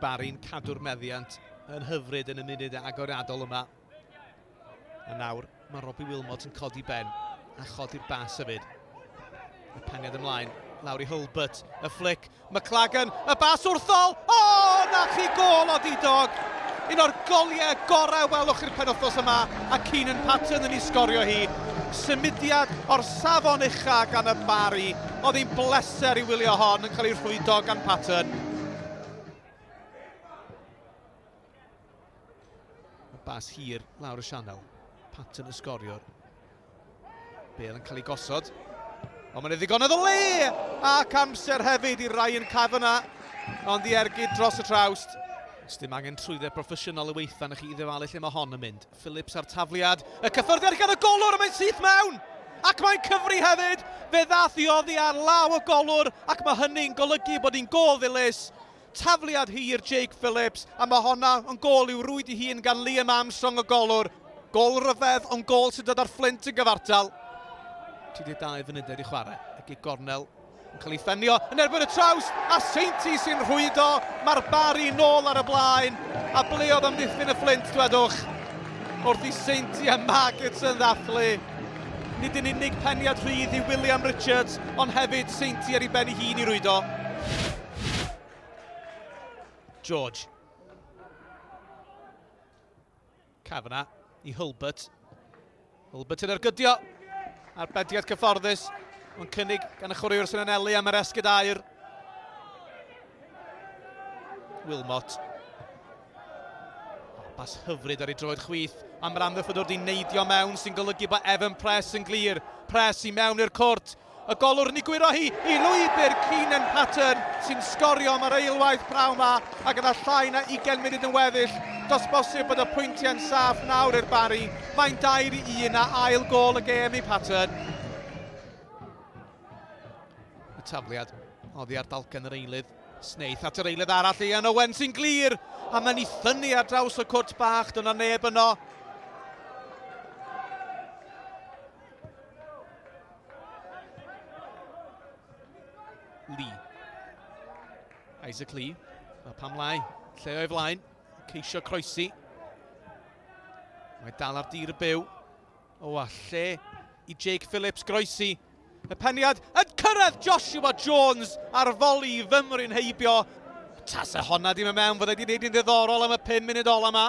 Barri'n cadw'r meddiant yn hyfryd yn y munud agoriadol yma. A nawr mae Robbie Wilmot yn codi ben a chodi'r bas hefyd. Y peniad ymlaen, lawr i Hulbert, y flic, McLagan, y bas wrthol! O, na chi gol o Didog! Un o'r goliau gorau welwch i'r penwythnos yma, a Keenan Patton yn ei sgorio hi. Symudiad o'r safon ucha gan y Barri. Oedd hi'n bleser i wylio hon yn cael ei rhwydo gan Patton. Y bas hir lawr y sianel. Patton y sgoriwr. Bale yn cael ei gosod. Ond mae'n ddigonedd o le! Ac amser hefyd i Ryan Kavanagh. Ond i ergyd dros y trawst. Os dim angen trwyddau proffesiynol y weithan i chi ddifalu lle mae hon yn mynd. Phillips ar tafliad. Y cyffyrddiad gan y golwr a mae'n syth mewn! Ac mae'n cyfri hefyd. Fe ddath i oddi ar law y golwr ac mae hynny'n golygu bod hi'n gol ddilys. Tafliad hir Jake Phillips a mae honna yn gol i'w rwyd i hun gan Liam Armstrong y golwr. Gol ryfedd ond gol sydd dod ar Fflint yn gyfartal. 32 funudau i chwarae ac i gornel yn cael ei ffenio yn erbyn y traws a Seinti sy'n rhwydo. Mae'r Barri nôl ar y blaen a ble oedd amddiffyn y Fflint dwedwch wrth i Seinti a Maggots yn ddathlu. Nid yn unig peniad rhydd i William Richards ond hefyd Seinti ar ei ben ei hun i rwydo. George. Kavanagh i Hulbert. Hulbert yn ergydio. Arbediad cyfforddus. Mae'n cynnig gan y chwaraewr sy'n anelu am yr esgyd air. Wilmot. Bas hyfryd ar ei droed chwith. A mae'r amddiffynwr di neidio mewn sy'n golygu bod Evan Press yn glir. Press i mewn i'r cwrt. Y golwr yn ei gwiro hi i lwybr Keenan Patton sy'n sgorio am yr eilwaith praw ma a gyda llai na 20 munud yn weddill. Dos bosib bod y pwyntiau'n saff nawr i'r Barri. Mae'n 2-1 a ail gol y gêm i Patton. Y tafliad oddi ar dalcan yr eilydd. Sneith at yr eilydd arall Ian Owen sy'n glir. A mae'n ei thynnu ar draws y cwrt bach, dyna neb yno. Lee. Isaac Lee. A pam lai. Lle o'i flaen. Ceisio croesi. Mae dal ar dir y byw. O, a lle i Jake Phillips groesi. Y peniad yn cyrraedd Joshua Jones ar foli i fymryn heibio. Tasa honna dim yn mewn, fydde di wneud yn ddiddorol am y 5 munud ola yma.